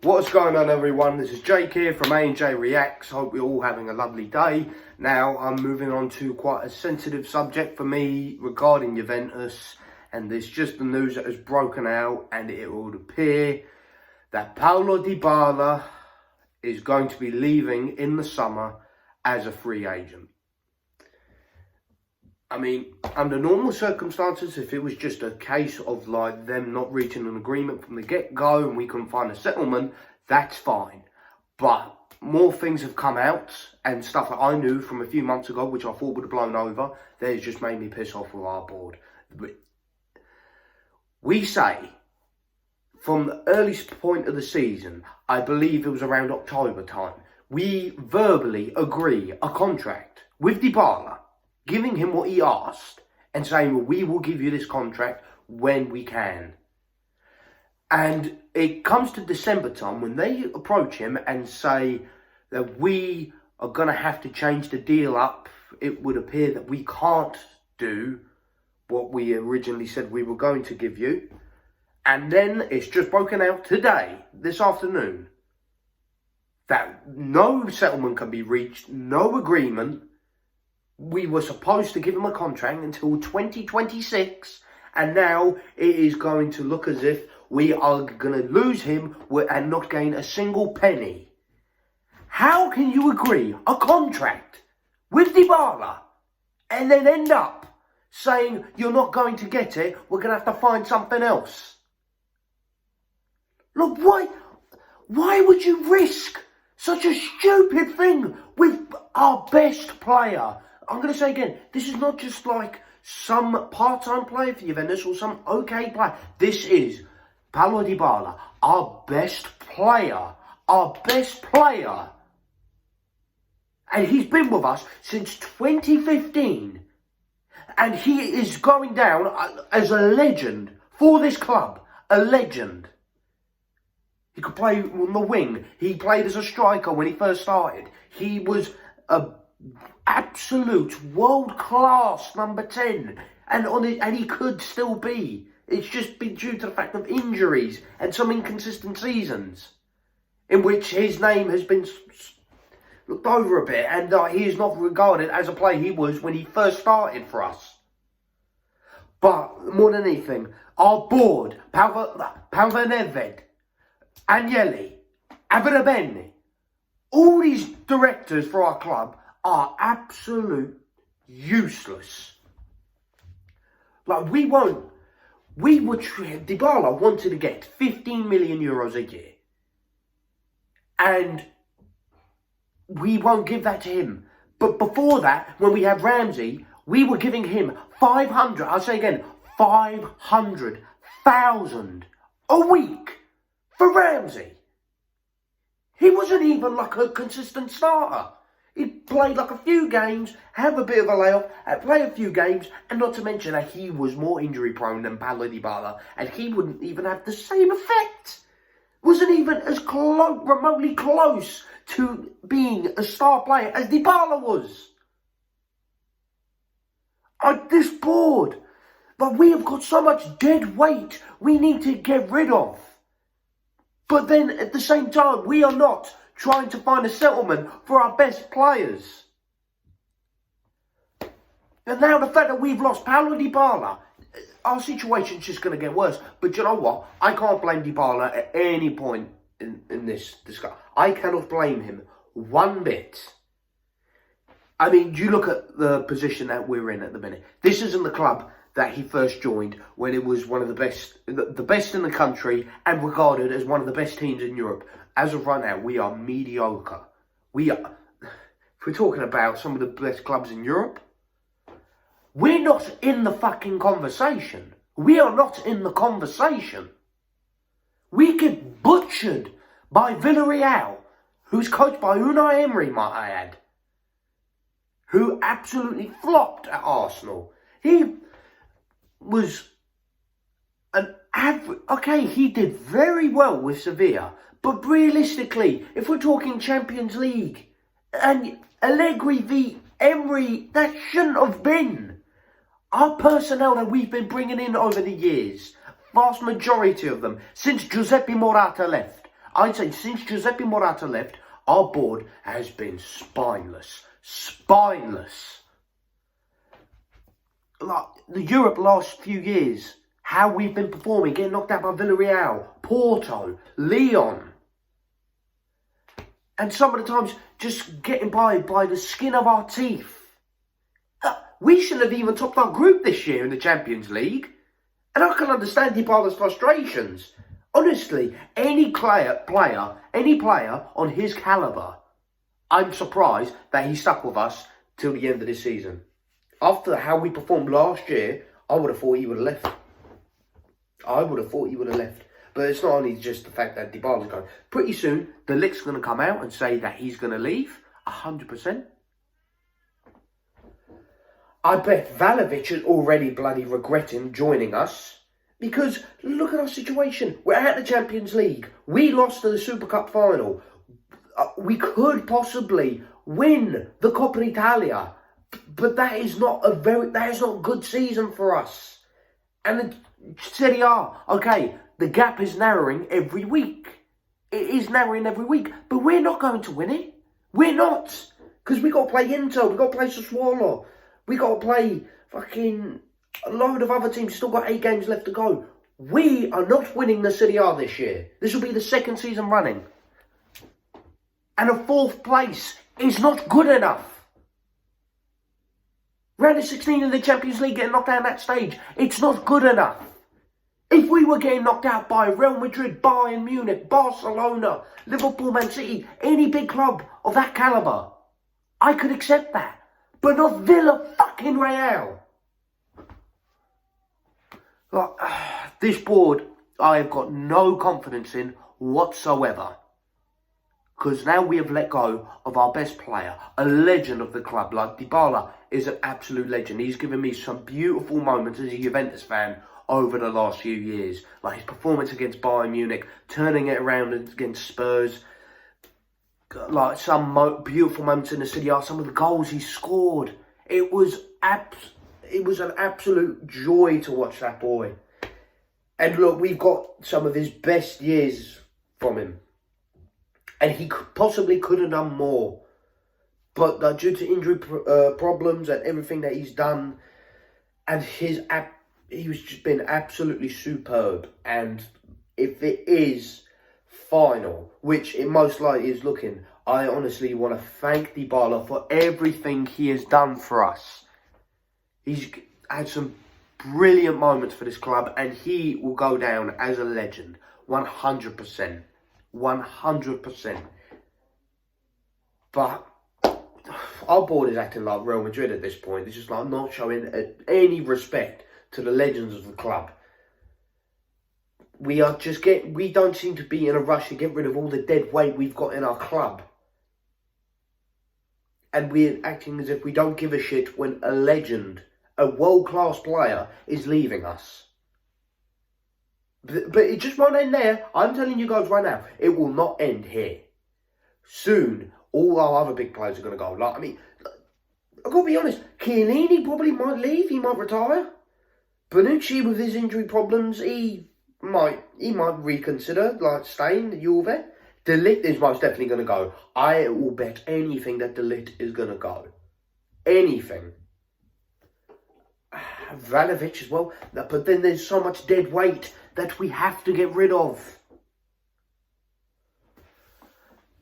What's going on, everyone? This is Jake here from A&J Reacts. Hope you're all having a lovely day. Now I'm moving on to quite a sensitive subject for me regarding Juventus, and there's just the news that has broken out, and it would appear that Paulo Dybala is going to be leaving in the summer as a free agent. I mean, under normal circumstances, if it was just a case of like them not reaching an agreement from the get-go and we couldn't find a settlement, that's fine. But more things have come out and stuff that I knew from a few months ago, which I thought would have blown over, that has just made me piss off with our board. We say, from the earliest point of the season, I believe it was around October time, we verbally agree a contract with Dybala, giving him what he asked and saying, well, we will give you this contract when we can. And it comes to December time when they approach him and say that we are going to have to change the deal up. It would appear that we can't do what we originally said we were going to give you. And then it's just broken out today, this afternoon, that no settlement can be reached, no agreement. We were supposed to give him a contract until 2026, and now it is going to look as if we are going to lose him and not gain a single penny. How can you agree a contract with Dybala and then end up saying you're not going to get it, we're going to have to find something else? Look, why would you risk such a stupid thing with our best player? I'm going to say again, this is not just like some part-time player for Juventus or some okay player. This is Paulo Dybala, our best player. Our best player. And he's been with us since 2015. And he is going down as a legend for this club. A legend. He could play on the wing. He played as a striker when he first started. He was a absolute world-class number 10, and he could still be. It's just been due to the fact of injuries and some inconsistent seasons in which his name has been looked over a bit, and he is not regarded as a player he was when he first started for us. But more than anything, our board, Palvaneved, Agnelli, Abrabeni, all these directors for our club are absolute useless. Like, Dybala wanted to get 15 million euros a year. And we won't give that to him. But before that, when we had Ramsey, we were giving him 500, I'll say again, 500,000 a week for Ramsey. He wasn't even like a consistent starter. He played like a few games, have a bit of a layoff, play a few games, and not to mention that he was more injury prone than Paulo Dybala, and he wouldn't even have the same effect. Wasn't even as remotely close to being a star player as Dybala was. At this board, but we have got so much dead weight we need to get rid of. But then at the same time, we are not trying to find a settlement for our best players. And now the fact that we've lost Paulo Dybala, our situation's just going to get worse. But you know what? I can't blame Dybala at any point in this discussion. I cannot blame him one bit. I mean, you look at the position that we're in at the minute. This isn't the club that he first joined when it was one of the best in the country and regarded as one of the best teams in Europe. As of right now, we are mediocre. If we're talking about some of the best clubs in Europe, we're not in the fucking conversation. We are not in the conversation. We get butchered by Villarreal, who's coached by Unai Emery, might I add, who absolutely flopped at Arsenal. He was an average. Okay, he did very well with Sevilla, but realistically, if we're talking Champions League and Allegri v Emery, that shouldn't have been. Our personnel that we've been bringing in over the years, vast majority of them, since Giuseppe Morata left, I'd say since Giuseppe Morata left, our board has been spineless. Spineless. Like the Europe last few years, how we've been performing, getting knocked out by Villarreal, Porto, Lyon. And some of the times, just getting by the skin of our teeth. We shouldn't have even topped our group this year in the Champions League. And I can understand Dybala's frustrations. Honestly, any player on his calibre, I'm surprised that he stuck with us till the end of this season. After how we performed last year, I would have thought he would have left. But it's not only just the fact that Dybala's going. Pretty soon, De Ligt's going to come out and say that he's going to leave. 100%. I bet Vlahovic is already bloody regretting joining us. Because look at our situation. We're at the Champions League. We lost to the Super Cup final. We could possibly win the Coppa Italia. But that is not a good season for us. And the Serie A, okay, the gap is narrowing every week. It is narrowing every week. But we're not going to win it. We're not. Because we got to play Inter. We got to play Sassuolo. We got to play fucking a load of other teams. Still got 8 games left to go. We are not winning the Serie A this year. This will be the 2nd season running. And a 4th place is not good enough. Round of 16 in the Champions League, getting knocked out at that stage. It's not good enough. If we were getting knocked out by Real Madrid, Bayern Munich, Barcelona, Liverpool, Man City, any big club of that calibre, I could accept that. But not Villa fucking Real. Like, this board, I have got no confidence in whatsoever. Because now we have let go of our best player, a legend of the club. Like Dybala is an absolute legend. He's given me some beautiful moments as a Juventus fan over the last few years. Like his performance against Bayern Munich, turning it around against Spurs. Like some beautiful moments in the Serie A, some of the goals he scored. It was an absolute joy to watch that boy. And look, we've got some of his best years from him. And he possibly could have done more. But due to injury problems and everything that he's done, and he's just been absolutely superb. And if it is final, which it most likely is looking, I honestly want to thank Dybala for everything he has done for us. He's had some brilliant moments for this club, and he will go down as a legend, 100%. 100%. But our board is acting like Real Madrid at this point. It's just like not showing any respect to the legends of the club. We don't seem to be in a rush to get rid of all the dead weight we've got in our club. And we're acting as if we don't give a shit when a legend, a world-class player, is leaving us. But it just won't end there. I'm telling you guys right now, it will not end here. Soon, all our other big players are going to go. Like, I mean, I've got to be honest, Chiellini probably might leave. He might retire. Bonucci, with his injury problems, he might reconsider, like, staying at Juve. De Ligt is most definitely going to go. I will bet anything that De Ligt is going to go. Anything. Vlahovic as well. But then there's so much dead weight that we have to get rid of.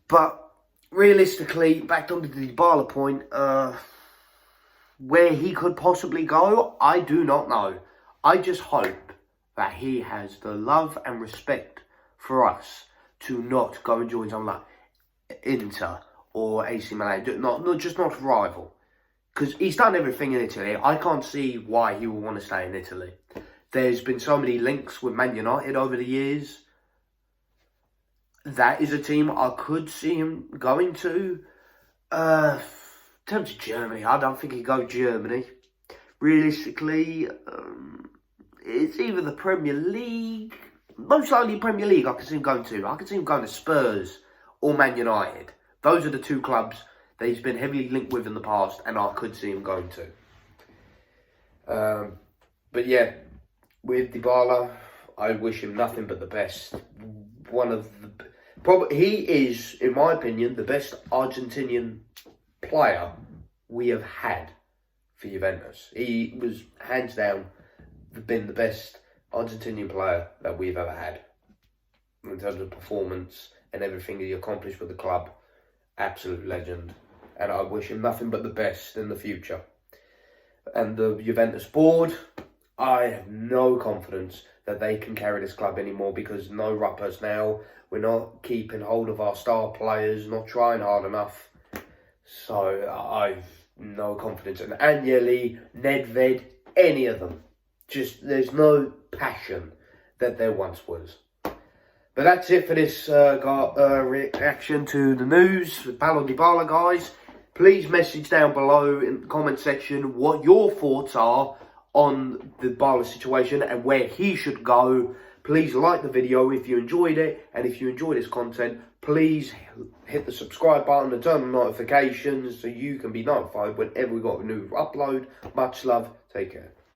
But realistically, back on to the Dybala point, where he could possibly go, I do not know. I just hope that he has the love and respect for us to not go and join someone like Inter or AC Milan, not rival. Because he's done everything in Italy. I can't see why he would want to stay in Italy. There's been so many links with Man United over the years. That is a team I could see him going to. In terms of Germany, I don't think he'd go Germany. Realistically, it's either the Premier League. Most likely Premier League I could see him going to. I could see him going to Spurs or Man United. Those are the 2 clubs that he's been heavily linked with in the past, and I could see him going to. But yeah, with Dybala, I wish him nothing but the best. One of he is, in my opinion, the best Argentinian player we have had for Juventus. He was, hands down, been the best Argentinian player that we've ever had. In terms of performance and everything he accomplished with the club. Absolute legend. And I wish him nothing but the best in the future. And the Juventus board, I have no confidence that they can carry this club anymore because no right personnel. We're not keeping hold of our star players, not trying hard enough. So I've no confidence in Agnelli, Nedved, any of them. Just, there's no passion that there once was. But that's it for this reaction to the news with Paulo Dybala, guys. Please message down below in the comment section what your thoughts are on the Dybala situation and where he should go. Please like the video if you enjoyed it, and if you enjoy this content, please hit the subscribe button and turn on notifications so you can be notified whenever we got a new upload. Much love. Take care.